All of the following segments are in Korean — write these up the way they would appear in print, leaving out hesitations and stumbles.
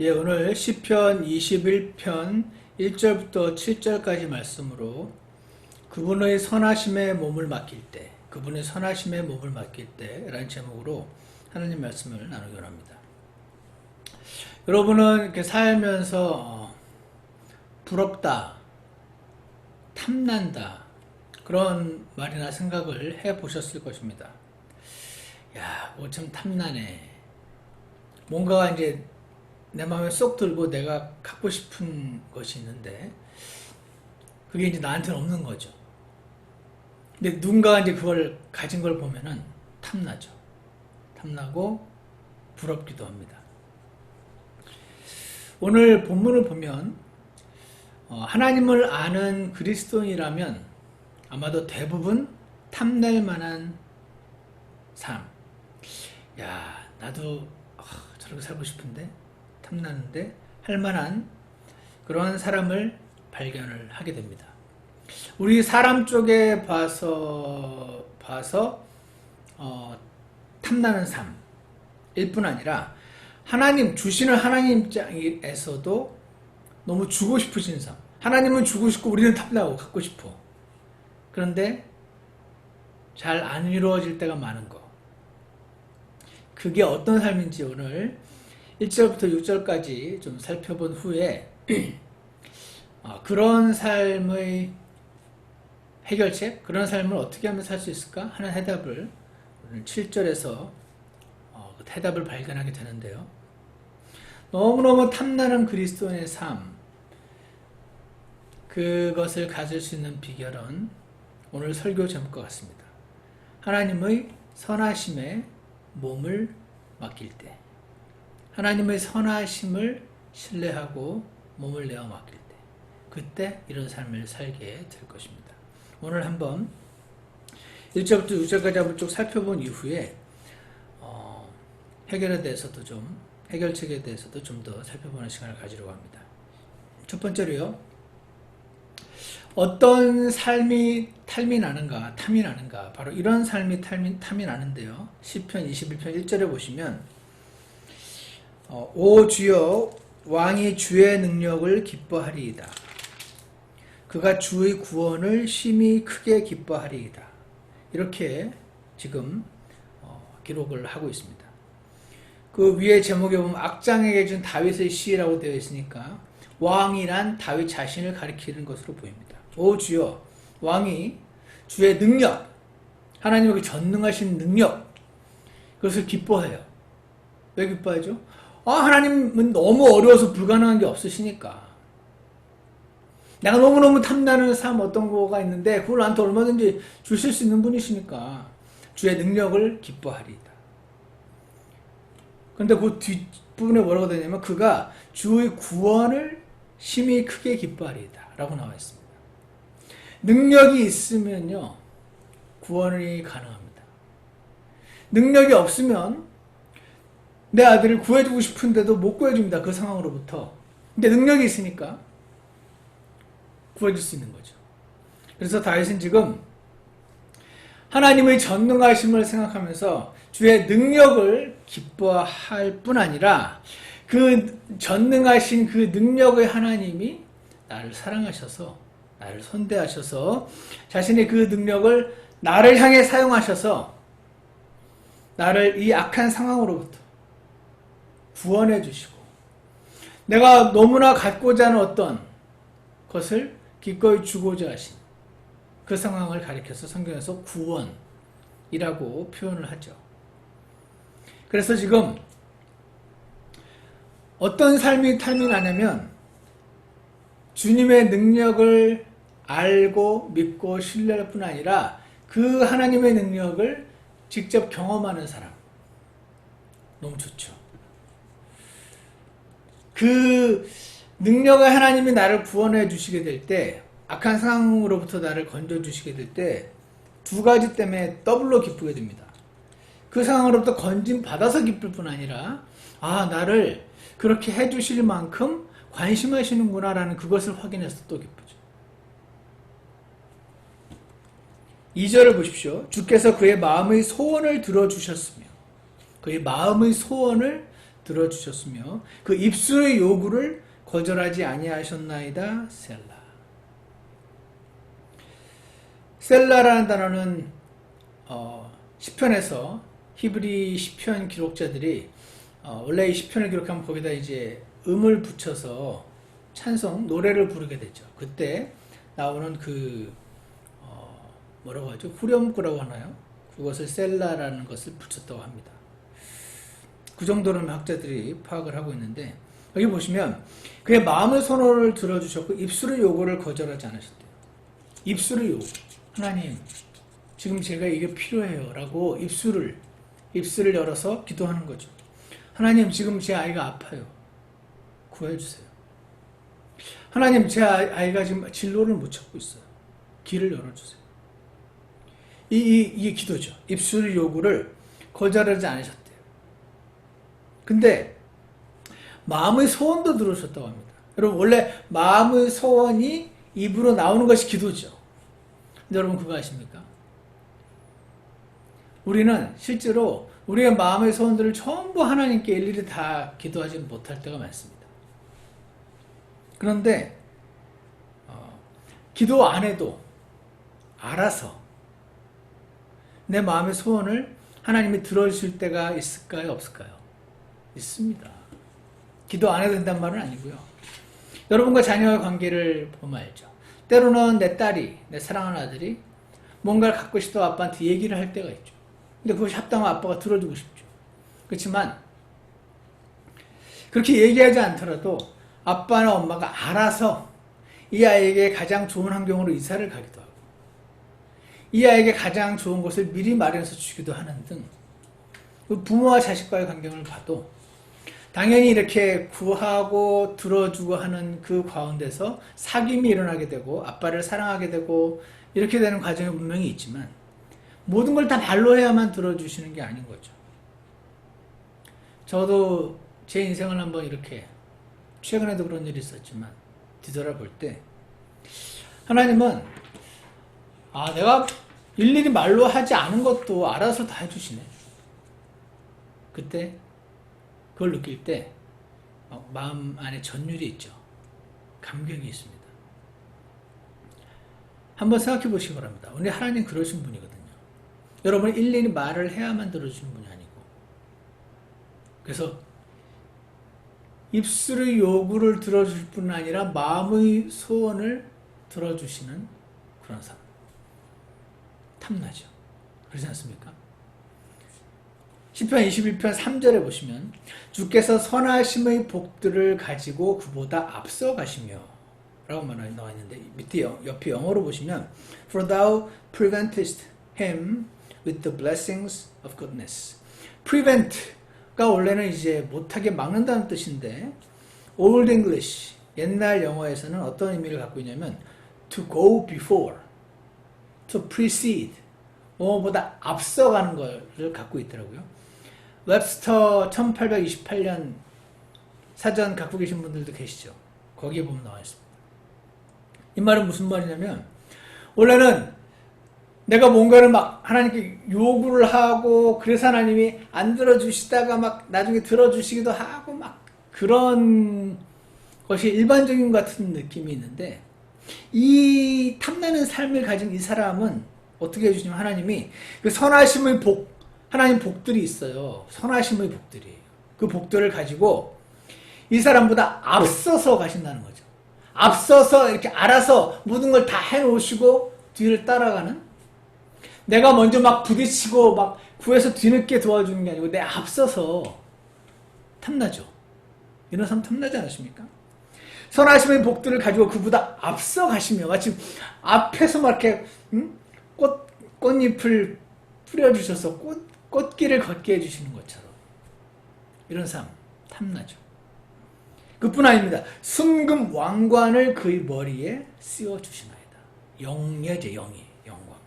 예, 오늘 시편 21편 1절부터 7절까지 말씀으로 그분의 선하심에 몸을 맡길 때, 그분의 선하심에 몸을 맡길 때 라는 제목으로 하나님 말씀을 나누기 원합니다. 여러분은 이렇게 살면서 부럽다, 탐난다 그런 말이나 생각을 해 보셨을 것입니다. 야, 뭐 참 탐나네. 뭔가가 이제 내 마음에 쏙 들고 내가 갖고 싶은 것이 있는데 그게 이제 나한테는 없는 거죠. 근데 누군가가 이제 그걸 가진 걸 보면은 탐나죠. 탐나고 부럽기도 합니다. 오늘 본문을 보면 하나님을 아는 그리스도인이라면 아마도 대부분 탐낼 만한 삶. 야, 나도 저렇게 살고 싶은데 탐나는데 할 만한 그런 사람을 발견을 하게 됩니다. 우리 사람 쪽에 봐서 탐나는 삶일 뿐 아니라 하나님 주시는 하나님 입장에서도 너무 주고 싶으신 삶. 하나님은 주고 싶고 우리는 탐나고 갖고 싶어. 그런데 잘 안 이루어질 때가 많은 거. 그게 어떤 삶인지 오늘 1절부터 6절까지 좀 살펴본 후에 그런 삶의 해결책, 그런 삶을 어떻게 하면 살 수 있을까 하는 해답을 오늘 7절에서 그 해답을 발견하게 되는데요. 너무너무 탐나는 그리스도인의 삶, 그것을 가질 수 있는 비결은 오늘 설교 제목과 같습니다. 하나님의 선하심에 몸을 맡길 때, 하나님의 선하심을 신뢰하고 몸을 내어 맡길 때, 그때 이런 삶을 살게 될 것입니다. 오늘 한번 1절부터 6절까지 한번 쭉 살펴본 이후에 해결에 대해서도 해결책에 대해서도 좀 더 살펴보는 시간을 가지려고 합니다. 첫 번째로요, 어떤 삶이 탐이 나는가, 바로 이런 삶이 탐이 나는데요. 시편 21편 1절에 보시면 오 주여, 왕이 주의 능력을 기뻐하리이다. 그가 주의 구원을 심히 크게 기뻐하리이다. 이렇게 지금 기록을 하고 있습니다. 그 위에 제목에 보면 악장에게 준 다윗의 시라고 되어 있으니까 왕이란 다윗 자신을 가리키는 것으로 보입니다. 오 주여, 왕이 주의 능력, 하나님의 전능하신 능력, 그것을 기뻐해요. 왜 기뻐하죠? 하나님은 너무 어려워서 불가능한 게 없으시니까. 내가 너무너무 탐나는 삶 어떤 거가 있는데 그걸 나한테 얼마든지 주실 수 있는 분이시니까 주의 능력을 기뻐하리이다. 그런데 그 뒷부분에 뭐라고 되냐면 그가 주의 구원을 심히 크게 기뻐하리이다 라고 나와 있습니다. 능력이 있으면요, 구원이 가능합니다. 능력이 없으면 내 아들을 구해주고 싶은데도 못 구해줍니다. 그 상황으로부터. 근데 능력이 있으니까 구해줄 수 있는 거죠. 그래서 다윗은 지금 하나님의 전능하심을 생각하면서 주의 능력을 기뻐할 뿐 아니라 그 전능하신 그 능력의 하나님이 나를 사랑하셔서, 나를 선대하셔서 자신의 그 능력을 나를 향해 사용하셔서 나를 이 악한 상황으로부터 구원해 주시고 내가 너무나 갖고자 하는 어떤 것을 기꺼이 주고자 하신 그 상황을 가리켜서 성경에서 구원이라고 표현을 하죠. 그래서 지금 어떤 삶이 탐이 나냐면 주님의 능력을 알고 믿고 신뢰할 뿐 아니라 그 하나님의 능력을 직접 경험하는 사람. 너무 좋죠. 그 능력의 하나님이 나를 구원해 주시게 될 때, 악한 상황으로부터 나를 건져 주시게 될 때 두 가지 때문에 더블로 기쁘게 됩니다. 그 상황으로부터 건짐 받아서 기쁠 뿐 아니라 나를 그렇게 해 주실 만큼 관심하시는구나 라는 그것을 확인해서 또 기쁘죠. 2절을 보십시오. 주께서 그의 마음의 소원을 들어주셨으며, 그의 마음의 소원을 들어주셨으며 그 입술의 요구를 거절하지 아니하셨나이다. 셀라. 셀라라는 단어는 시편에서 히브리 시편 기록자들이 원래 이 시편을 기록하면 거기다 이제 음을 붙여서 찬송, 노래를 부르게 되죠. 그때 나오는 그 뭐라고 하죠? 후렴구라고 하나요? 그것을 셀라라는 것을 붙였다고 합니다. 그 정도는 학자들이 파악을 하고 있는데 여기 보시면 그의 마음의 선호를 들어주셨고 입술의 요구를 거절하지 않으셨대요. 입술의 요구. 하나님, 지금 제가 이게 필요해요 라고 입술을 열어서 기도하는 거죠. 하나님, 지금 제 아이가 아파요. 구해주세요. 하나님, 제 아이가 지금 진로를 못 찾고 있어요. 길을 열어주세요. 이게 기도죠. 입술의 요구를 거절하지 않으셨대요. 근데 마음의 소원도 들으셨다고 합니다. 여러분, 원래 마음의 소원이 입으로 나오는 것이 기도죠. 근데 여러분 그거 아십니까? 우리는 실제로 우리의 마음의 소원들을 전부 하나님께 일일이 다 기도하지 못할 때가 많습니다. 그런데 기도 안 해도 알아서 내 마음의 소원을 하나님이 들어주실 때가 있을까요? 없을까요? 있습니다. 기도 안 해도 된다는 말은 아니고요. 여러분과 자녀의 관계를 보면 알죠. 때로는 내 딸이, 내 사랑하는 아들이 뭔가를 갖고 싶다고 아빠한테 얘기를 할 때가 있죠. 근데 그것이 합당하면 아빠가 들어주고 싶죠. 그렇지만 그렇게 얘기하지 않더라도 아빠나 엄마가 알아서 이 아이에게 가장 좋은 환경으로 이사를 가기도 하고 이 아이에게 가장 좋은 것을 미리 마련해서 주기도 하는 등 부모와 자식과의 관계를 봐도 당연히 이렇게 구하고 들어주고 하는 그 가운데서 사귐이 일어나게 되고 아빠를 사랑하게 되고 이렇게 되는 과정이 분명히 있지만 모든 걸 다 말로 해야만 들어주시는 게 아닌 거죠. 저도 제 인생을 한번 이렇게 최근에도 그런 일이 있었지만 뒤돌아볼 때 하나님은 내가 일일이 말로 하지 않은 것도 알아서 다 해주시네. 그때 그걸 느낄 때 마음 안에 전율이 있죠. 감격이 있습니다. 한번 생각해 보시기 바랍니다. 오늘 하나님 그러신 분이거든요. 여러분 일일이 말을 해야만 들어주시는 분이 아니고 그래서 입술의 요구를 들어줄 뿐 아니라 마음의 소원을 들어주시는 그런 사람. 탐나죠. 그렇지 않습니까? 시편 21편 3절에 보시면 주께서 선하심의 복들을 가지고 그보다 앞서 가시며 라고 나와 있는데 밑에 옆에 영어로 보시면 For thou preventest him with the blessings of goodness. prevent가 원래는 이제 못하게 막는다는 뜻인데 Old English 옛날 영어에서는 어떤 의미를 갖고 있냐면 to go before, to precede 뭐보다 앞서가는 것을 갖고 있더라고요. 웹스터 1828년 사전 갖고 계신 분들도 계시죠. 거기에 보면 나와 있습니다. 이 말은 무슨 말이냐면 원래는 내가 뭔가를 막 하나님께 요구를 하고 그래서 하나님이 안 들어주시다가 막 나중에 들어주시기도 하고 막 그런 것이 일반적인 것 같은 느낌이 있는데 이 탐나는 삶을 가진 이 사람은 어떻게 해주시냐면 하나님이 그 선하심의 복 하나님 복들이 있어요. 선하심의 복들이에요. 그 복들을 가지고 이 사람보다 앞서서 가신다는 거죠. 앞서서 이렇게 알아서 모든 걸 다 해놓으시고 뒤를 따라가는 내가 먼저 막 부딪히고 막 구해서 뒤늦게 도와주는 게 아니고 내 앞서서 탐나죠. 이런 사람 탐나지 않으십니까? 선하심의 복들을 가지고 그보다 앞서 가시며 마치 앞에서 막 이렇게 꽃잎을 뿌려주셔서 꽃길을 걷게 해주시는 것처럼 이런 삶 탐나죠. 그뿐 아닙니다. 순금 왕관을 그의 머리에 씌워주시나이다. 영예제 영이 영광.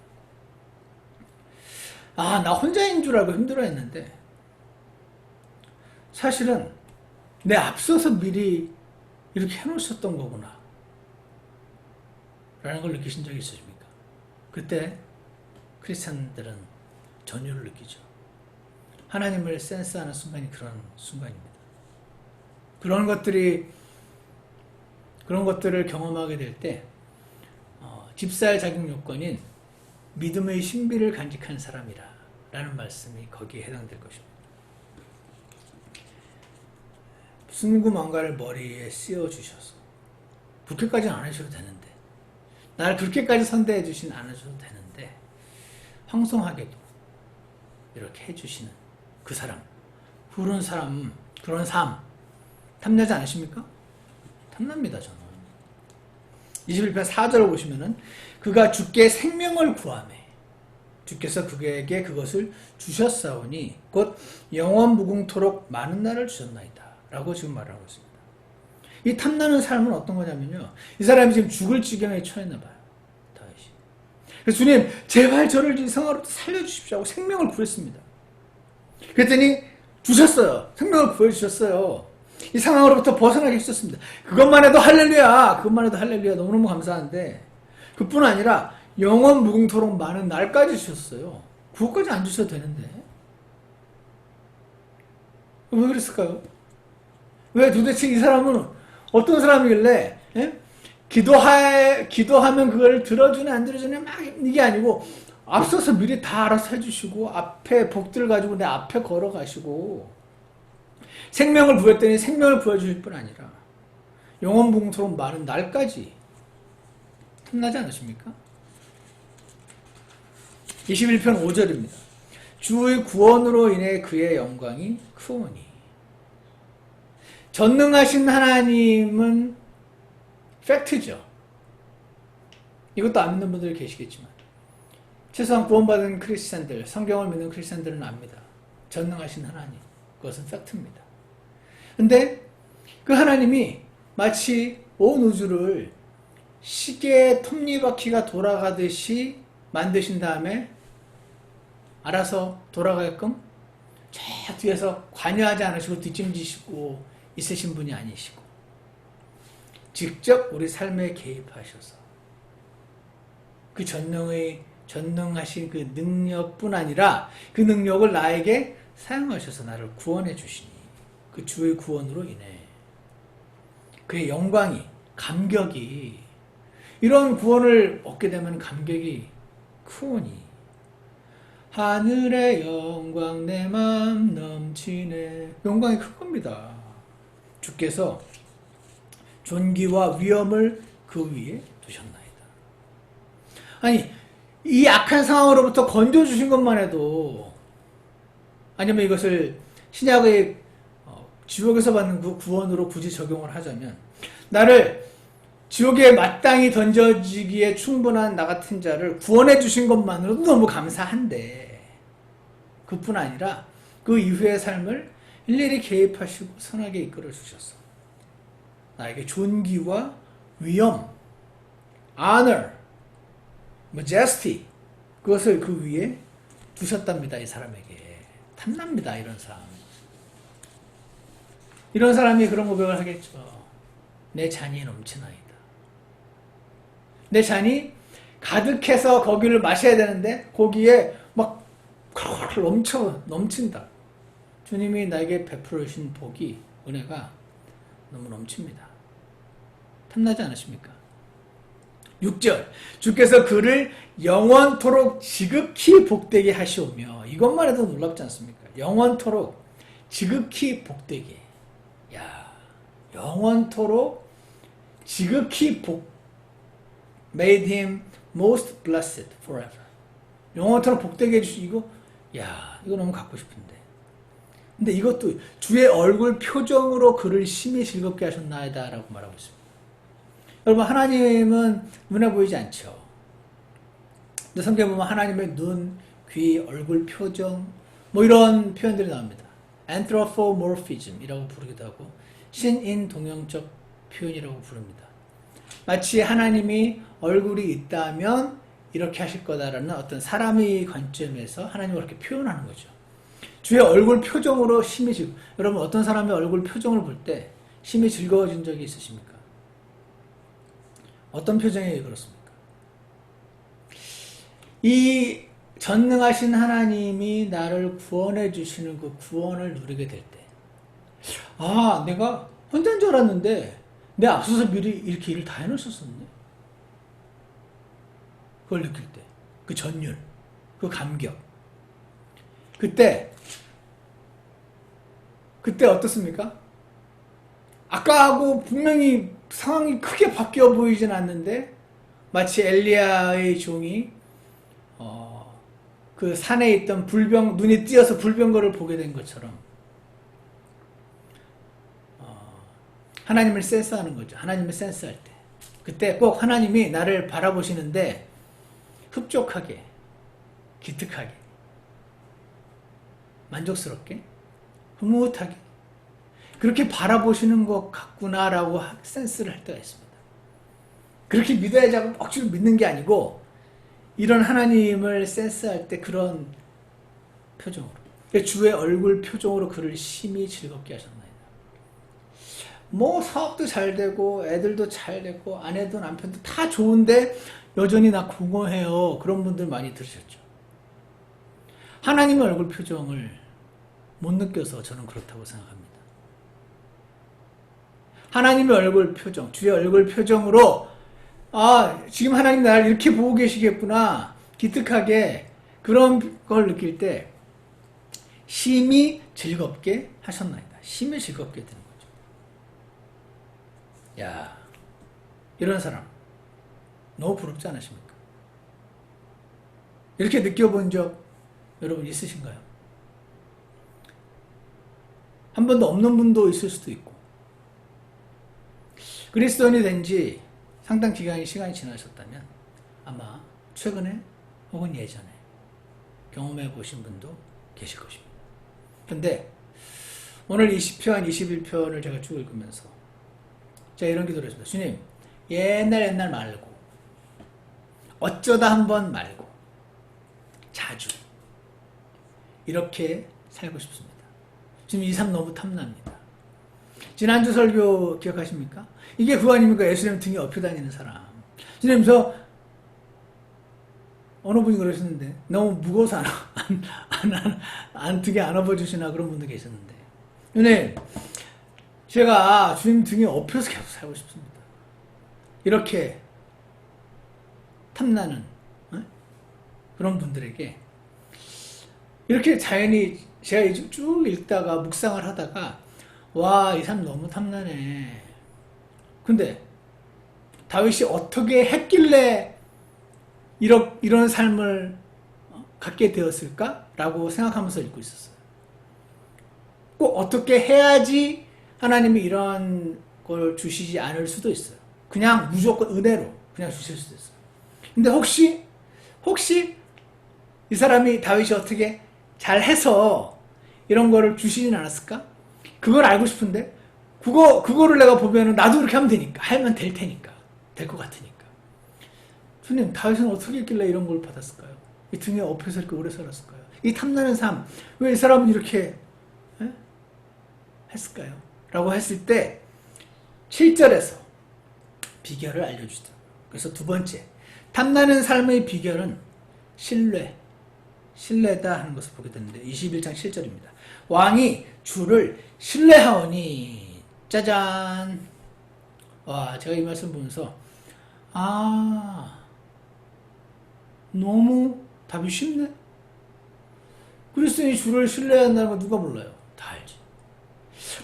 나 혼자인 줄 알고 힘들어했는데 사실은 내 앞서서 미리 이렇게 해놓으셨던 거구나 라는 걸 느끼신 적이 있으십니까? 그때 크리스찬들은 전율을 느끼죠. 하나님을 센스하는 순간이 그런 순간입니다. 그런 것들을 경험하게 될 때 집사의 자격 요건인 믿음의 신비를 간직한 사람이라 라는 말씀이 거기에 해당될 것입니다. 순구망가를 머리에 씌워주셔서 그렇게까지는 안 하셔도 되는데, 나를 그렇게까지 선대해 주진 않으셔도 되는데 황송하게도 이렇게 해주시는 그 사람, 그런 삶 탐나지 않으십니까? 탐납니다. 저는 21편 4절을 보시면은 그가 주께 생명을 구하매 주께서 그에게 그것을 주셨사오니 곧 영원 무궁토록 많은 날을 주셨나이다 라고 지금 말하고 있습니다. 이 탐나는 삶은 어떤 거냐면요, 이 사람이 지금 죽을 지경에 처했나 봐요. 다윗이. 그래서 주님 제발 저를 이 상황으로부터 살려주십시오 하고 생명을 구했습니다. 그랬더니 주셨어요. 생명을 구해주셨어요. 이 상황으로부터 벗어나게 해주셨습니다. 그것만 해도 할렐루야, 너무너무 감사한데, 그뿐 아니라 영원 무궁토록 많은 날까지 주셨어요. 그것까지 안 주셔도 되는데 왜 그랬을까요? 왜 도대체 이 사람은 어떤 사람이길래, 예? 기도하면 그걸 들어주네 안 들어주네 막 이게 아니고 앞서서 미리 다 알아서 해주시고 앞에 복들을 가지고 내 앞에 걸어가시고 생명을 부였더니 생명을 부여주실 뿐 아니라 영원 무궁토록 많은 날까지. 탐나지 않으십니까? 21편 5절입니다. 주의 구원으로 인해 그의 영광이 크오니. 전능하신 하나님은 팩트죠. 이것도 안 믿는 분들이 계시겠지만 최소한 구원받은 크리스찬들, 성경을 믿는 크리스찬들은 압니다. 전능하신 하나님, 그것은 팩트입니다. 근데 그 하나님이 마치 온 우주를 시계의 톱니바퀴가 돌아가듯이 만드신 다음에 알아서 돌아가게끔 저 뒤에서 관여하지 않으시고 뒷짐지시고 있으신 분이 아니시고 직접 우리 삶에 개입하셔서 그 전능하신 그 능력뿐 아니라 그 능력을 나에게 사용하셔서 나를 구원해 주시니 그 주의 구원으로 인해 그의 영광이, 감격이, 이런 구원을 얻게 되면 감격이 크오니 하늘의 영광 내 맘 넘치네. 영광이 큰 겁니다. 주께서 존귀와 위엄을 그 위에 두셨나이다. 아니, 이 악한 상황으로부터 건져주신 것만 해도, 아니면 이것을 신약의 지옥에서 받는 그 구원으로 굳이 적용을 하자면, 나를 지옥에 마땅히 던져지기에 충분한 나 같은 자를 구원해 주신 것만으로도 너무 감사한데, 그뿐 아니라 그 이후의 삶을 일일이 개입하시고 선하게 이끌어 주셨어. 나에게 존귀와 위엄, honor, majesty, 그것을 그 위에 두셨답니다. 이 사람에게. 탐납니다. 이런 사람. 이런 사람이 그런 고백을 하겠죠. 내 잔이 넘치나이다. 내 잔이 가득해서 거기를 마셔야 되는데 거기에 막 넘친다. 주님이 나에게 베풀어 주신 복이, 은혜가 너무 넘칩니다. 탐나지 않으십니까? 6절, 주께서 그를 영원토록 지극히 복되게 하시오며. 이것만 해도 놀랍지 않습니까? 영원토록 지극히 복되게. 야, 영원토록 지극히 made him most blessed forever. 영원토록 복되게 해주시고, 야, 이거 너무 갖고 싶은데. 근데 이것도 주의 얼굴 표정으로 그를 심히 즐겁게 하셨나이다 라고 말하고 있습니다. 여러분, 하나님은 눈에 보이지 않죠. 근데 성경에 보면 하나님의 눈, 귀, 얼굴 표정, 뭐 이런 표현들이 나옵니다. anthropomorphism이라고 부르기도 하고 신인 동형적 표현이라고 부릅니다. 마치 하나님이 얼굴이 있다면 이렇게 하실 거다라는 어떤 사람의 관점에서 하나님을 그렇게 표현하는 거죠. 주의 얼굴 표정으로 심히 여러분, 어떤 사람의 얼굴 표정을 볼 때 심히 즐거워진 적이 있으십니까? 어떤 표정이 그렇습니까? 이 전능하신 하나님이 나를 구원해 주시는 그 구원을 누리게 될 때, 아, 내가 혼자인 줄 알았는데 내 앞서서 미리 이렇게 일을 다 해놓으셨었네. 그걸 느낄 때, 그 전율, 그 감격. 그때 어떻습니까? 아까하고 분명히 상황이 크게 바뀌어 보이진 않는데 마치 엘리야의 종이 그 산에 있던 눈이 띄어서 불병거를 보게 된 것처럼 하나님을 센스하는 거죠. 하나님을 센스할 때. 그때 꼭 하나님이 나를 바라보시는데 흡족하게, 기특하게, 만족스럽게, 흐뭇하게 그렇게 바라보시는 것 같구나라고 센스를 할 때가 있습니다. 그렇게 믿어야지 하고 억지로 믿는 게 아니고 이런 하나님을 센스할 때 그런 표정으로 주의 얼굴 표정으로 그를 심히 즐겁게 하셨나이다. 뭐 사업도 잘 되고 애들도 잘 되고 아내도 남편도 다 좋은데 여전히 나 공허해요. 그런 분들 많이 들으셨죠. 하나님의 얼굴 표정을 못 느껴서 저는 그렇다고 생각합니다. 하나님의 얼굴 표정, 주의 얼굴 표정으로 지금 하나님 나를 이렇게 보고 계시겠구나 기특하게 그런 걸 느낄 때 심히 즐겁게 하셨나이다. 심히 즐겁게 되는 거죠. 야, 이런 사람 너무 부럽지 않으십니까? 이렇게 느껴본 적 여러분 있으신가요? 한 번도 없는 분도 있을 수도 있고 그리스도인이 된 지 상당 시간이 지나셨다면 아마 최근에 혹은 예전에 경험해 보신 분도 계실 것입니다. 그런데 오늘 20편, 21편을 제가 쭉 읽으면서 제가 이런 기도를 했습니다. 주님, 옛날 말고 어쩌다 한번 말고 자주 이렇게 살고 싶습니다. 지금 이 삶 너무 탐납니다. 지난주 설교 기억하십니까? 이게 그거 아닙니까? 예수님 등에 업혀 다니는 사람. 주님 어느 분이 그러셨는데 너무 무거워서 등에 안 업어주시나 그런 분도 계셨는데 주님 제가 주님 등에 업혀서 계속 살고 싶습니다. 이렇게 탐나는 그런 분들에게 이렇게 자연히 제가 쭉 읽다가 묵상을 하다가 와, 이 삶 너무 탐나네. 근데 다윗이 어떻게 했길래 이런 삶을 갖게 되었을까라고 생각하면서 읽고 있었어요. 꼭 어떻게 해야지 하나님이 이런 걸 주시지 않을 수도 있어요. 그냥 무조건 은혜로 그냥 주실 수도 있어요. 근데 혹시 이 사람이 다윗이 어떻게 잘해서 이런 거를 주시진 않았을까? 그걸 알고 싶은데 그거를 내가 보면은 나도 이렇게 하면 되니까 하면 될 테니까 될 것 같으니까 주님 다윗은 어떻게 했길래 이런 걸 받았을까요? 이 등에 업혀서 이렇게 오래 살았을까요? 이 탐나는 삶 왜 이 사람은 이렇게 했을까요? 라고 했을 때 7절에서 비결을 알려주더라고요. 그래서 두 번째 탐나는 삶의 비결은 신뢰다 하는 것을 보게 되는데 21장 7절입니다. 왕이 주를 신뢰하오니 짜잔. 와, 제가 이 말씀 보면서 너무 답이 쉽네. 그리스도인이 주를 신뢰한다는 거 누가 몰라요? 다 알지.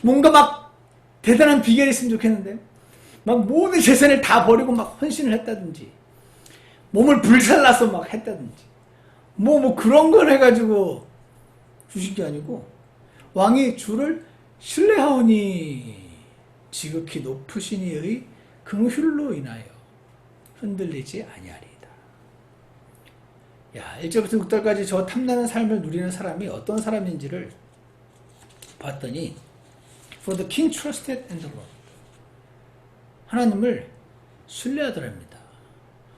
뭔가 막 대단한 비결이 있으면 좋겠는데 막 모든 재산을 다 버리고 막 헌신을 했다든지 몸을 불살라서 막 했다든지 뭐 그런 걸 해가지고 주신 게 아니고 왕이 주를 신뢰하오니 지극히 높으신 이의 긍휼로 인하여 흔들리지 아니하리이다. 야, 1절부터 6절까지 저 탐나는 삶을 누리는 사람이 어떤 사람인지를 봤더니 For the king trusted in the Lord. 하나님을 신뢰하더랍니다.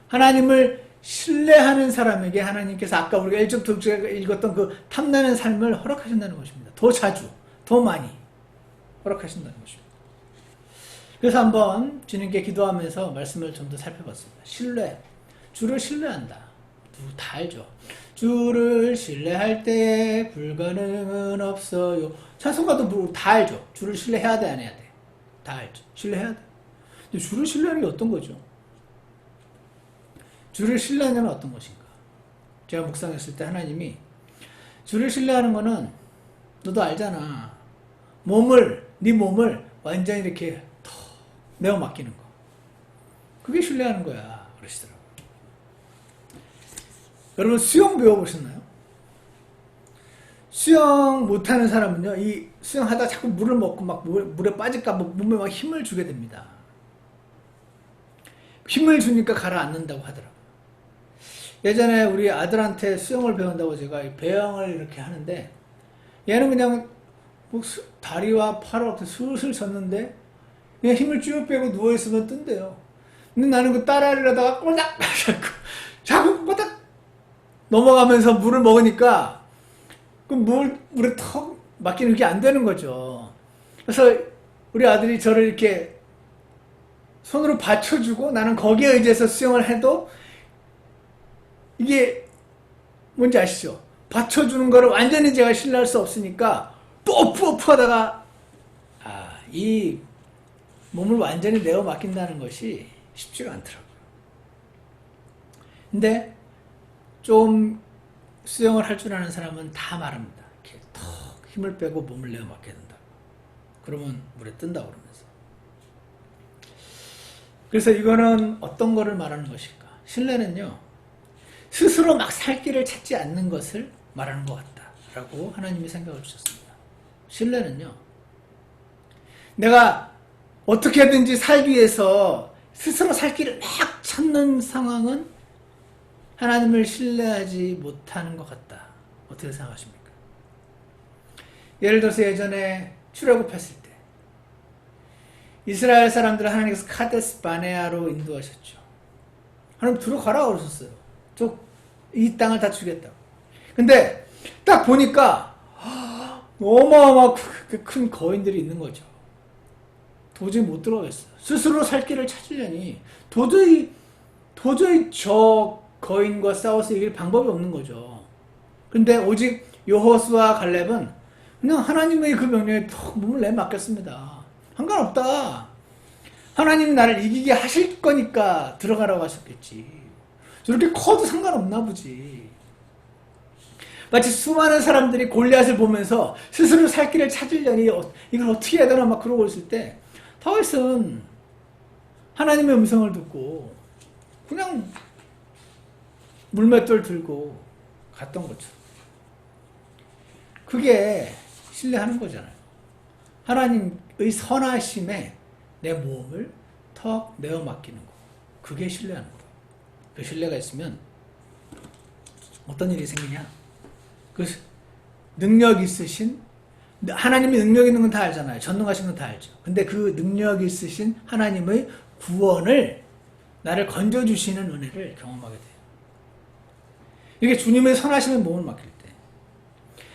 하나님을 신뢰하는 사람에게 하나님께서 아까 우리가 1절부터 6절 읽었던 그 탐나는 삶을 허락하신다는 것입니다. 더 자주, 더 많이 허락하신다는 것입니다. 그래서 한번 주님께 기도하면서 말씀을 좀 더 살펴봤습니다. 주를 신뢰한다. 다 알죠. 주를 신뢰할 때 불가능은 없어요. 찬송가도 다 알죠. 주를 신뢰해야 돼, 안 해야 돼. 다 알죠. 신뢰해야 돼. 근데 주를 신뢰하는 게 어떤 거죠? 주를 신뢰하냐면 어떤 것인가? 제가 묵상했을 때 하나님이 주를 신뢰하는 거는 너도 알잖아. 네 몸을 완전히 이렇게 턱 내어 맡기는 거. 그게 신뢰하는 거야. 그러시더라고요. 여러분 수영 배워보셨나요? 수영 못하는 사람은요, 이 수영하다가 자꾸 물을 먹고 막 물에 빠질까 봐 몸에 막 힘을 주게 됩니다. 힘을 주니까 가라앉는다고 하더라고요. 예전에 우리 아들한테 수영을 배운다고 제가 배영을 이렇게 하는데, 얘는 그냥 뭐 다리와 팔을 이렇게 슬슬 졌는데, 그냥 힘을 쭉 빼고 누워있으면 뜬대요. 근데 나는 그 따라하려다가 꼬닥! 자꾸 꼬닥! 넘어가면서 물을 먹으니까, 그 물에 턱 맡기는 게 안 되는 거죠. 그래서 우리 아들이 저를 이렇게 손으로 받쳐주고 나는 거기에 의지해서 수영을 해도 이게 뭔지 아시죠? 받쳐주는 거를 완전히 제가 신뢰할 수 없으니까 뽀뽀뽀 하다가 이 몸을 완전히 내어 맡긴다는 것이 쉽지가 않더라고요. 근데 좀 수영을 할 줄 아는 사람은 다 말합니다. 이렇게 턱 힘을 빼고 몸을 내어 맡겨야 된다. 그러면 물에 뜬다고 그러면서. 그래서 이거는 어떤 거를 말하는 것일까? 신뢰는요, 스스로 막 살 길을 찾지 않는 것을 말하는 것 같다라고 하나님이 생각을 주셨습니다. 신뢰는요, 내가 어떻게든지 살기 위해서 스스로 살 길을 막 찾는 상황은 하나님을 신뢰하지 못하는 것 같다. 어떻게 생각하십니까? 예를 들어서 예전에 출애굽했을 때 이스라엘 사람들을 하나님께서 카데스 바네아로 인도하셨죠. 하나님 들어가라 그러셨어요. 이 땅을 다 주겠다고. 근데 딱 보니까 어마어마하게 큰 거인들이 있는 거죠. 도저히 못 들어가겠어요. 스스로 살 길을 찾으려니 도저히 저 거인과 싸워서 이길 방법이 없는 거죠. 근데 오직 여호수아 갈렙은 그냥 하나님의 그 명령에 턱 몸을 내맡겼습니다. 상관없다. 하나님이 나를 이기게 하실 거니까 들어가라고 하셨겠지. 저렇게 커도 상관없나 보지. 마치 수많은 사람들이 골리앗을 보면서 스스로 살 길을 찾으려니 이걸 어떻게 해야 되나 막 그러고 있을 때 다윗은 하나님의 음성을 듣고 그냥 물맷돌 들고 갔던 거죠. 그게 신뢰하는 거잖아요. 하나님의 선하심에 내 몸을 턱 내어 맡기는 거. 그게 신뢰하는 거예요. 그 신뢰가 있으면 어떤 일이 생기냐? 그 능력 있으신, 하나님이 능력 있는 건 다 알잖아요. 전능하신 건 다 알죠. 근데 그 능력 있으신 하나님의 구원을 나를 건져주시는 은혜를 경험하게 돼요. 이게 주님의 선하심의 몸을 맡길 때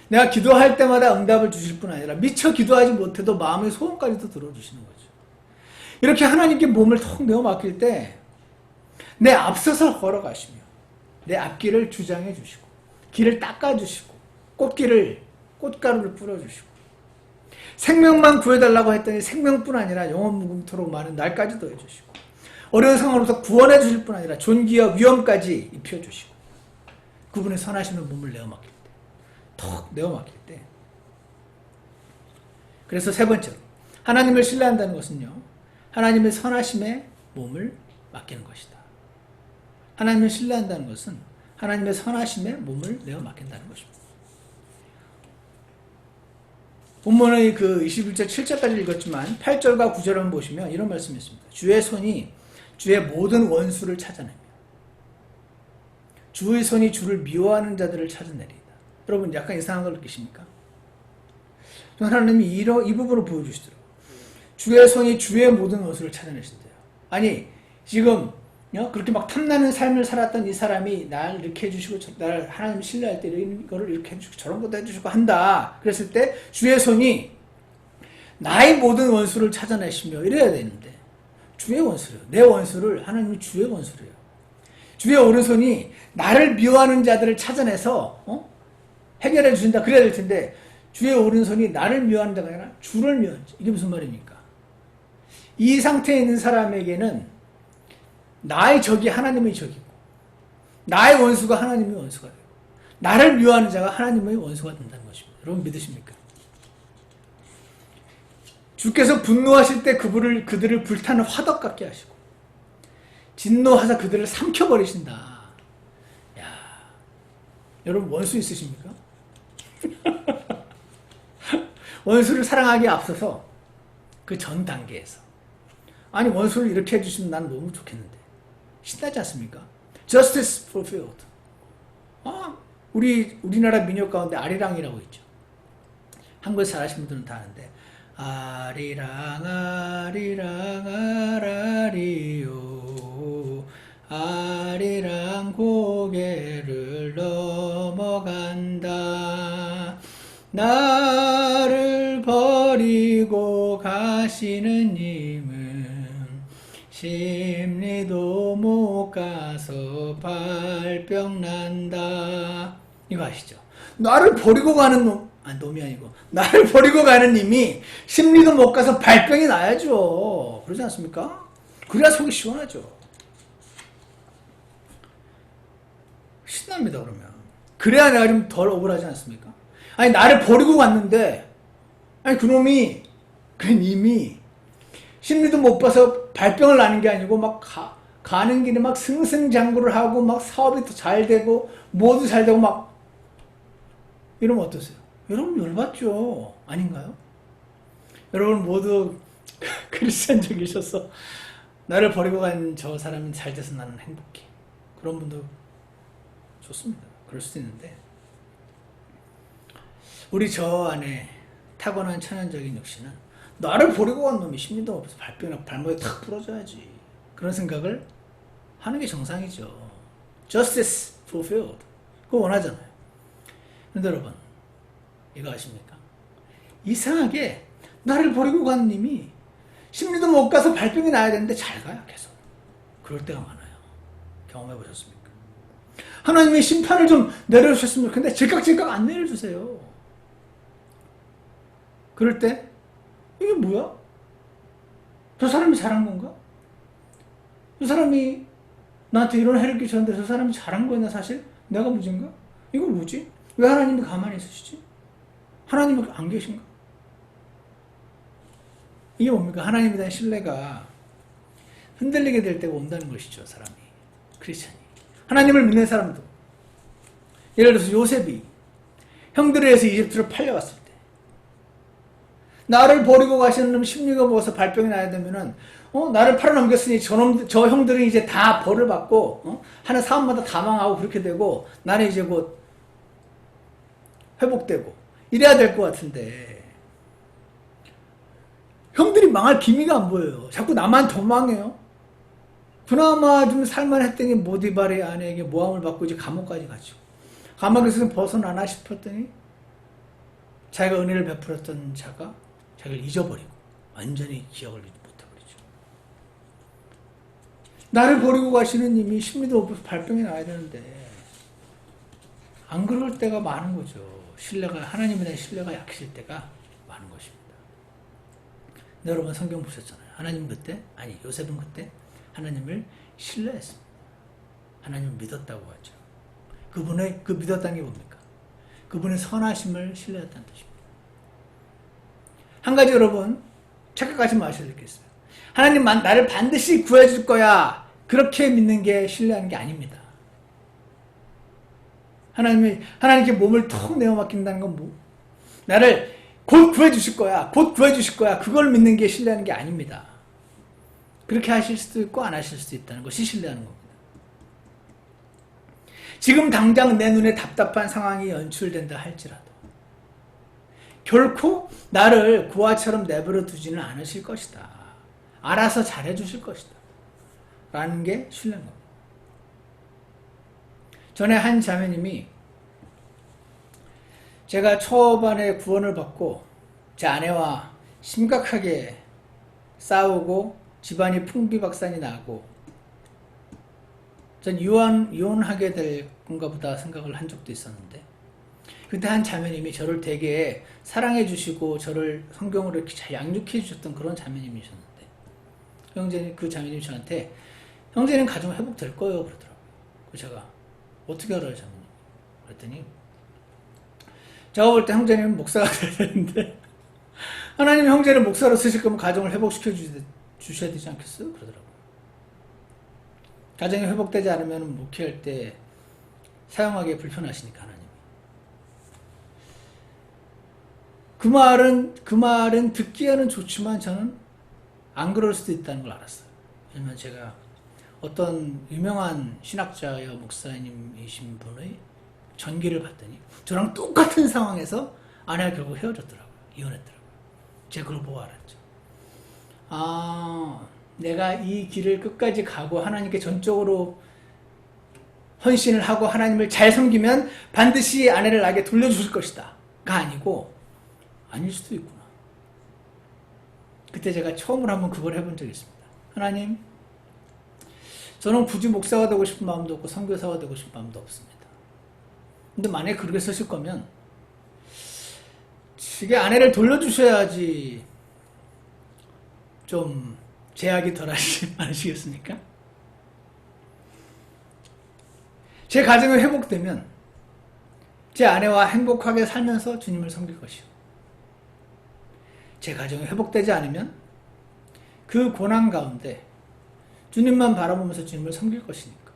내가 기도할 때마다 응답을 주실 뿐 아니라 미처 기도하지 못해도 마음의 소원까지도 들어주시는 거죠. 이렇게 하나님께 몸을 턱 내어 맡길 때 내 앞서서 걸어가시며 내 앞길을 주장해 주시고 길을 닦아주시고 꽃가루를 뿌려주시고 생명만 구해달라고 했더니 생명뿐 아니라 영원 무궁토록 많은 날까지도 해주시고 어려운 상황으로서 구원해 주실 뿐 아니라 존귀와 위엄까지 입혀주시고 그분의 선하심의 몸을 내어 맡길 때 턱 내어 맡길 때 그래서 세 번째로 하나님을 신뢰한다는 것은요, 하나님의 선하심의 몸을 맡기는 것이다. 하나님을 신뢰한다는 것은 하나님의 선하심의 몸을 내어 맡긴다는 것입니다. 본문의 그 21절 7절까지 읽었지만 8절과 9절을 보시면 이런 말씀이 있습니다. 주의 손이 주의 모든 원수를 찾아내며 주의 손이 주를 미워하는 자들을 찾아내리이다. 여러분 약간 이상한 걸 느끼십니까? 하나님이 이 부분을 보여주시더라고요. 주의 손이 주의 모든 원수를 찾아내신대요. 아니 지금 그렇게 막 탐나는 삶을 살았던 이 사람이 날 이렇게 해주시고 날 하나님 신뢰할 때 이런 거를 이렇게 해주시고 저런 것도 해주시고 한다. 그랬을 때 주의 손이 나의 모든 원수를 찾아내시며 이래야 되는데 주의 원수래요. 내 원수를 하나님이 주의 원수래요. 주의 오른손이 나를 미워하는 자들을 찾아내서 해결해 주신다. 그래야 될 텐데 주의 오른손이 나를 미워하는 자가 아니라 주를 미워하는 자. 이게 무슨 말입니까? 이 상태에 있는 사람에게는 나의 적이 하나님의 적이고 나의 원수가 하나님의 원수가 되고 나를 미워하는 자가 하나님의 원수가 된다는 것입니다. 여러분 믿으십니까? 주께서 분노하실 때 그들을 불타는 화덕 같게 하시고 진노하사 그들을 삼켜버리신다. 야, 여러분 원수 있으십니까? 원수를 사랑하기에 앞서서 그 전 단계에서 아니 원수를 이렇게 해주시면 난 너무 좋겠는데 신나지 않습니까? Justice fulfilled. 우리나라 민요 가운데 아리랑이라고 있죠. 한글 잘하시는 분들은 다 아는데 아리랑 아리랑 아라리요 아리랑 고개를 넘어간다 나를 버리고 가시는 님은 심리도 못 가서 발병 난다. 이거 아시죠? 나를 버리고 가는 놈이 아니고 나를 버리고 가는 님이 심리도 못 가서 발병이 나야죠. 그러지 않습니까? 그래야 속이 시원하죠. 신납니다. 그러면 그래야 내가 좀 덜 억울하지 않습니까? 아니 나를 버리고 갔는데 아니 그놈이 그 님이 심리도 못 봐서 발병을 나는 게 아니고 막 가는 길에 막 승승장구를 하고 막 사업이 더 잘 되고 모두 잘 되고 막 이러면 어떠세요? 여러분 열받죠? 아닌가요? 여러분 모두 크리스천적이셔서 나를 버리고 간 저 사람이 잘 돼서 나는 행복해. 그런 분도 좋습니다. 그럴 수도 있는데 우리 저 안에 타고난 천연적인 욕심은 나를 버리고 간 놈이 심리도 없어서 발목에 탁 부러져야지. 그런 생각을 하는 게 정상이죠. Justice fulfilled. 그거 원하잖아요. 근데 여러분, 이거 아십니까? 이상하게 나를 버리고 간 님이 심리도 못 가서 발병이 나야 되는데 잘 가요, 계속. 그럴 때가 많아요. 경험해 보셨습니까? 하나님의 심판을 좀 내려주셨으면 좋겠는데 질깍질깍 안 내려주세요. 그럴 때 이게 뭐야? 저 사람이 잘한 건가? 저 사람이 나한테 이런 해를 끼쳤는데 저 사람이 잘한 거였나 사실? 내가 무죄인가? 이거 뭐지? 왜 하나님이 가만히 있으시지? 하나님은 안 계신가? 이게 뭡니까? 하나님에 대한 신뢰가 흔들리게 될 때가 온다는 것이죠. 사람이. 크리스천이. 하나님을 믿는 사람도. 예를 들어서 요셉이 형들에 의해서 이집트로 팔려갔을 때 나를 버리고 가시는 놈 심리가 먹어서 발병이 나야 되면은 나를 팔아넘겼으니 저 형들은 이제 다 벌을 받고 하는 사업마다 다 망하고 그렇게 되고 나는 이제 곧 회복되고 이래야 될 것 같은데 형들이 망할 기미가 안 보여요. 자꾸 나만 더 망해요. 그나마 좀 살만했더니 모디바르의 아내에게 모함을 받고 이제 감옥까지 가죠. 감옥에서 벗어나나 싶었더니 자기가 은혜를 베풀었던 자가 자기를 잊어버리고 완전히 기억을 못해버리죠. 나를 버리고 가시는 님이 심리도 없어서 발병이 나야 되는데 안 그럴 때가 많은 거죠. 하나님에 대한 신뢰가 약해질 때가 많은 것입니다. 여러분 성경 보셨잖아요. 하나님 그때, 요셉은 그때 하나님을 신뢰했습니다. 하나님을 믿었다고 하죠. 그분의 그 믿었다는 게 뭡니까? 그분의 선하심을 신뢰했다는 뜻입니다. 한 가지 여러분 착각하지 마셔야 되겠어요. 하나님 나를 반드시 구해줄 거야. 그렇게 믿는 게 신뢰하는 게 아닙니다. 하나님께 몸을 턱 내어 맡긴다는 건 뭐? 나를 곧 구해주실 거야. 곧 구해주실 거야. 그걸 믿는 게 신뢰하는 게 아닙니다. 그렇게 하실 수도 있고 안 하실 수도 있다는 것이 신뢰하는 겁니다. 지금 당장 내 눈에 답답한 상황이 연출된다 할지라도 결코 나를 구하처럼 내버려 두지는 않으실 것이다. 알아서 잘해주실 것이다. 라는 게 신뢰인 겁니다. 전에 한 자매님이 제가 초반에 구원을 받고 제 아내와 심각하게 싸우고 집안이 풍비박산이 나고 전 이혼하게 될 건가 보다 생각을 한 적도 있었는데 그때 한 자매님이 저를 되게 사랑해 주시고 저를 성경으로 이렇게 잘 양육해 주셨던 그런 자매님이셨는데 형제님, 그 자매님이 저한테 형제는 가정 회복될 거예요 그러더라고요. 그래서 제가 어떻게 알아요 자매님? 그랬더니 제가 볼 때 형제님은 목사가 돼야 되는데 하나님 형제를 목사로 쓰실 거면 가정을 회복시켜 주셔야 되지 않겠어요? 그러더라고요. 가정이 회복되지 않으면 목회할 때 사용하기에 불편하시니까 하나님. 그 말은 듣기에는 좋지만 저는 안 그럴 수도 있다는 걸 알았어요. 왜냐면 제가 어떤 유명한 신학자여 목사님이신 분의 전기를 봤더니 저랑 똑같은 상황에서 아내가 결국 헤어졌더라고요. 이혼했더라고요. 제가 그걸 보고 알았죠. 아, 내가 이 길을 끝까지 가고 하나님께 전적으로 헌신을 하고 하나님을 잘 섬기면 반드시 아내를 나에게 돌려주실 것이다. 가 아니고 아닐 수도 있구나. 그때 제가 처음으로 한번 그걸 해본 적이 있습니다. 하나님, 저는 굳이 목사가 되고 싶은 마음도 없고 선교사가 되고 싶은 마음도 없습니다. 근데 만약에 그렇게 쓰실 거면 이게 아내를 돌려주셔야지 좀 제약이 덜 하시지 않으시겠습니까? 제 가정이 회복되면 제 아내와 행복하게 살면서 주님을 섬길 것이요. 제 가정이 회복되지 않으면 그 고난 가운데 주님만 바라보면서 주님을 섬길 것이니까.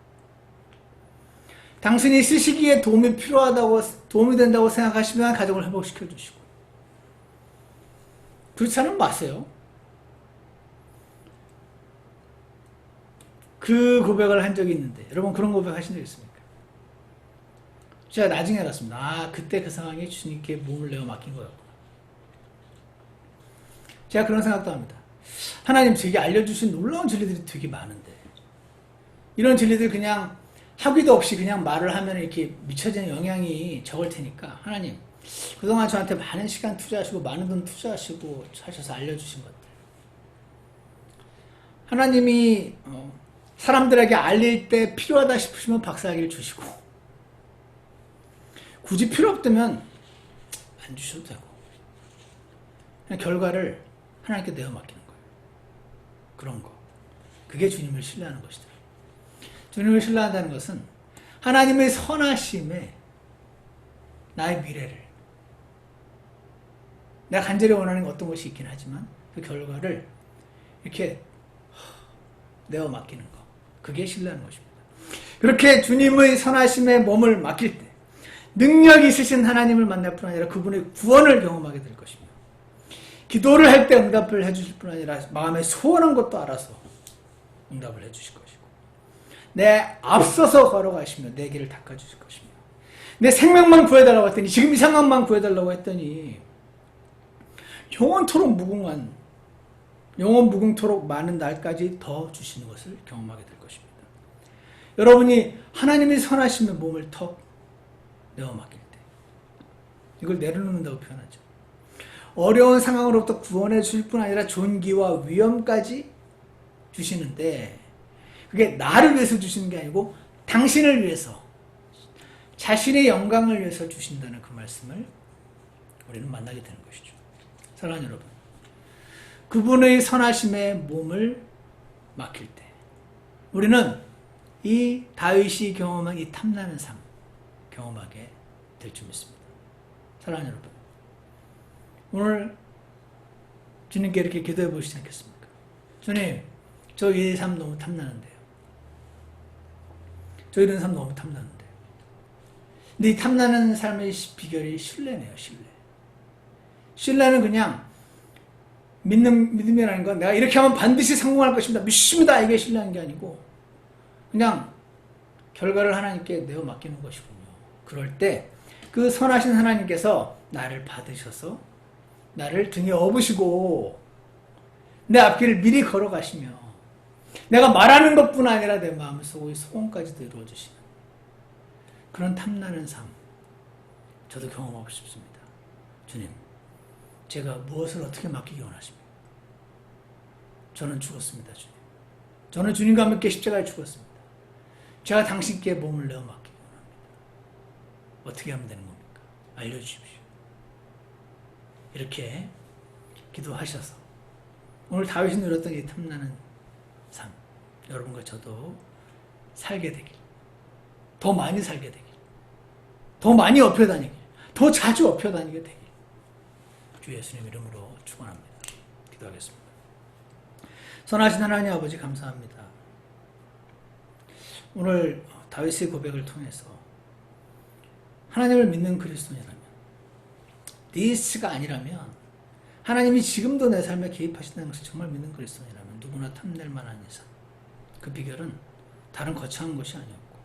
당신이 쓰시기에 도움이 된다고 생각하시면 가정을 회복시켜 주시고. 그렇지 않으면 마세요. 그 고백을 한 적이 있는데, 여러분 그런 고백 하신 적 있습니까? 제가 나중에 알았습니다. 아, 그때 그 상황이 주님께 몸을 내어 맡긴 거였구나. 제가 그런 생각도 합니다. 하나님 제게 알려주신 놀라운 진리들이 되게 많은데 이런 진리들 그냥 학위도 없이 그냥 말을 하면 이렇게 미쳐지는 영향이 적을 테니까 하나님 그동안 저한테 많은 시간 투자하시고 많은 돈 투자하시고 하셔서 알려주신 것들 하나님이 사람들에게 알릴 때 필요하다 싶으시면 박사학위를 주시고 굳이 필요 없다면 안 주셔도 되고 그냥 결과를 하나님께 내어 맡기는 거예요. 그런 거. 그게 주님을 신뢰하는 것이다. 주님을 신뢰한다는 것은 하나님의 선하심에 나의 미래를 내가 간절히 원하는 어떤 것이 있긴 하지만 그 결과를 이렇게 내어 맡기는 거. 그게 신뢰하는 것입니다. 그렇게 주님의 선하심에 몸을 맡길 때 능력 있으신 하나님을 만날 뿐 아니라 그분의 구원을 경험하게 될 것입니다. 기도를 할 때 응답을 해주실 뿐 아니라 마음에 소원한 것도 알아서 응답을 해주실 것이고 내 앞서서 걸어가시며 내 길을 닦아주실 것이며 내 생명만 구해달라고 했더니 지금 이 상황만 구해달라고 했더니 영원 무궁토록 많은 날까지 더 주시는 것을 경험하게 될 것입니다. 여러분이 하나님의 선하심의 몸을 턱 내어 맡길 때 이걸 내려놓는다고 표현하죠. 어려운 상황으로부터 구원해 주실 뿐 아니라 존귀와 위엄까지 주시는데 그게 나를 위해서 주시는 게 아니고 당신을 위해서 자신의 영광을 위해서 주신다는 그 말씀을 우리는 만나게 되는 것이죠. 사랑하는 여러분, 그분의 선하심에 몸을 맡길 때 우리는 이 다윗이 경험한 이 탐나는 삶 경험하게 될 줄 믿습니다. 사랑하는 여러분, 오늘 주님께 이렇게 기도해 보시지 않겠습니까? 주님, 저 이 삶 너무 탐나는데요. 저 이런 삶 너무 탐나는데요. 근데 이 탐나는 삶의 비결이 신뢰네요, 신뢰. 신뢰는 그냥 믿음이라는 건 내가 이렇게 하면 반드시 성공할 것입니다. 믿습니다. 이게 신뢰하는 게 아니고 그냥 결과를 하나님께 내어 맡기는 것이군요. 그럴 때 그 선하신 하나님께서 나를 받으셔서 나를 등에 업으시고 내 앞길을 미리 걸어가시며 내가 말하는 것뿐 아니라 내 마음속의 소원까지도 이루어주시는 그런 탐나는 삶 저도 경험하고 싶습니다. 주님, 제가 무엇을 어떻게 맡기기 원하십니까? 저는 죽었습니다. 주님. 저는 주님과 함께 십자가에 죽었습니다. 제가 당신께 몸을 내어 맡기기 원합니다. 어떻게 하면 되는 겁니까? 알려주십시오. 이렇게 기도하셔서 오늘 다윗이 누렸던 이 탐나는 여러분과 저도 살게 되길, 더 많이 살게 되길, 더 많이 업혀 다니길, 더 자주 업혀 다니게 되길 주 예수님 이름으로 축원합니다. 기도하겠습니다. 선하신 하나님 아버지 감사합니다. 오늘 다윗의 고백을 통해서 하나님을 믿는 그리스도인이라면, 니스가 아니라면, 하나님이 지금도 내 삶에 개입하신다는 것을 정말 믿는 그리스도인이라면 누구나 탐낼 만한 이상, 그 비결은 다른 거창한 것이 아니었고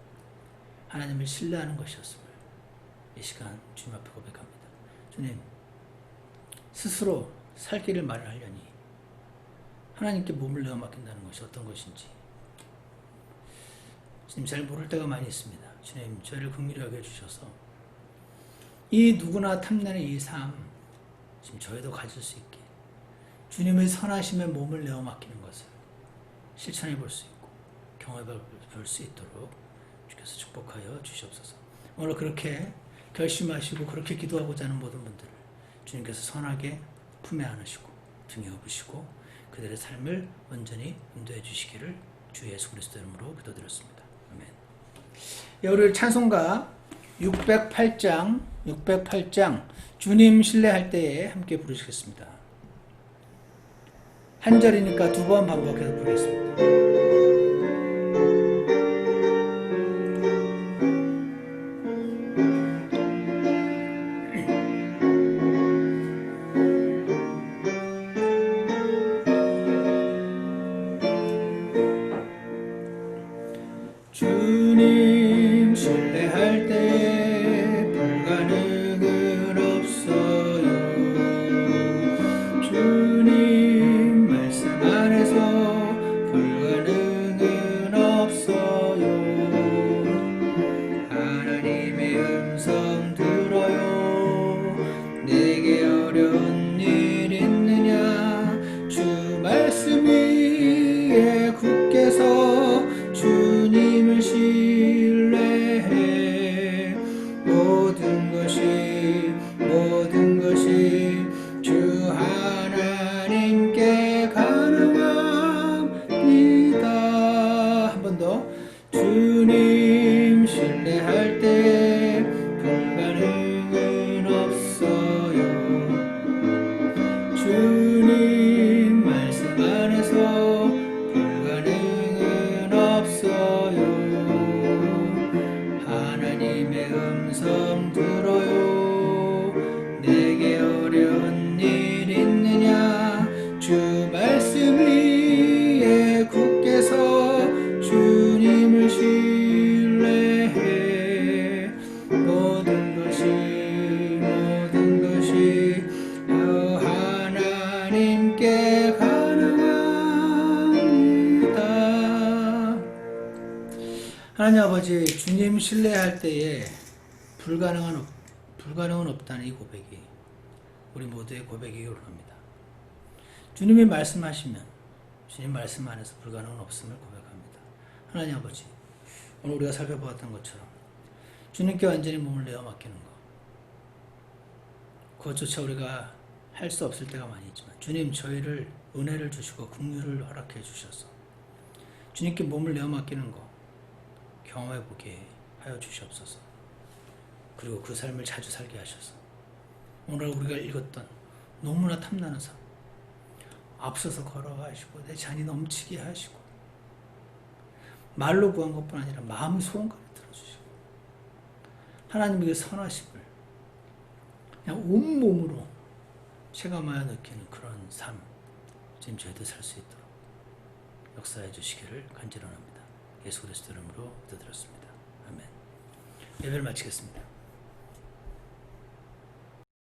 하나님을 신뢰하는 것이었음을 이 시간 주님 앞에 고백합니다. 주님, 스스로 살 길을 마련하려니 하나님께 몸을 내어 맡긴다는 것이 어떤 것인지 주님 잘 모를 때가 많이 있습니다. 주님, 저희를 긍휼히 여겨주셔서 이 누구나 탐내는 이 삶 지금 저희도 가질 수 있게 주님의 선하심에 몸을 내어 맡기는 것을 실천해 볼 수 있고 경험해 볼 수 있도록 주께서 축복하여 주시옵소서. 오늘 그렇게 결심하시고 그렇게 기도하고자 하는 모든 분들을 주님께서 선하게 품에 안으시고 등에 업으시고 그들의 삶을 온전히 인도해 주시기를 주 예수 그리스도 이름으로 기도드렸습니다. 아멘. 우리 찬송가 608장 주님 신뢰할 때에 함께 부르시겠습니다. 한 절이니까 두 번 반복해서 부르겠습니다. 주님 신뢰할 때 불가능은 없어요. 주님 말씀 안에서 불가능은 없어요. 하나님의 음성 들어요. 내게 어려운 일 있느냐. 주 말씀 위에 굳게 서 주님을 신뢰해. 모든 것이 주 하나님께 가능합니다. 한 번 더. 주님 신뢰할 때 불가능은 없어요. 주님 말씀 안에서 불가능은 없어요. 하나님의 음성 들어요. 내게 어려운 일 있느냐. 주 말씀 위에 굳게 서 주님을 신뢰해. 모든 것이 하나님께 가능합니다. 하나님 아버지, 주님 신뢰할 때에 불가능은 없다는 이 고백이 우리 모두의 고백이기를 원합니다. 주님이 말씀하시면 주님 말씀 안에서 불가능은 없음을 고백합니다. 하나님 아버지, 오늘 우리가 살펴보았던 것처럼 주님께 완전히 몸을 내어 맡기는 것, 그것조차 우리가 할 수 없을 때가 많이 있지만 주님 저희를 은혜를 주시고 긍휼을 허락해 주셔서 주님께 몸을 내어 맡기는 것 경험해 보게 하여 주시옵소서. 그리고 그 삶을 자주 살게 하셔서 오늘 우리가 읽었던 너무나 탐나는 삶, 앞서서 걸어가시고 내 잔이 넘치게 하시고 말로 구한 것뿐 아니라 마음의 소원까지 들어주시고 하나님에게 선하심을 그냥 온몸으로 체감하여 느끼는 그런 삶, 지금 저희도 살 수 있도록 역사해 주시기를 간절히 원합니다. 예수 그리스도 이름으로 기도드렸습니다. 아멘. 예배를 마치겠습니다.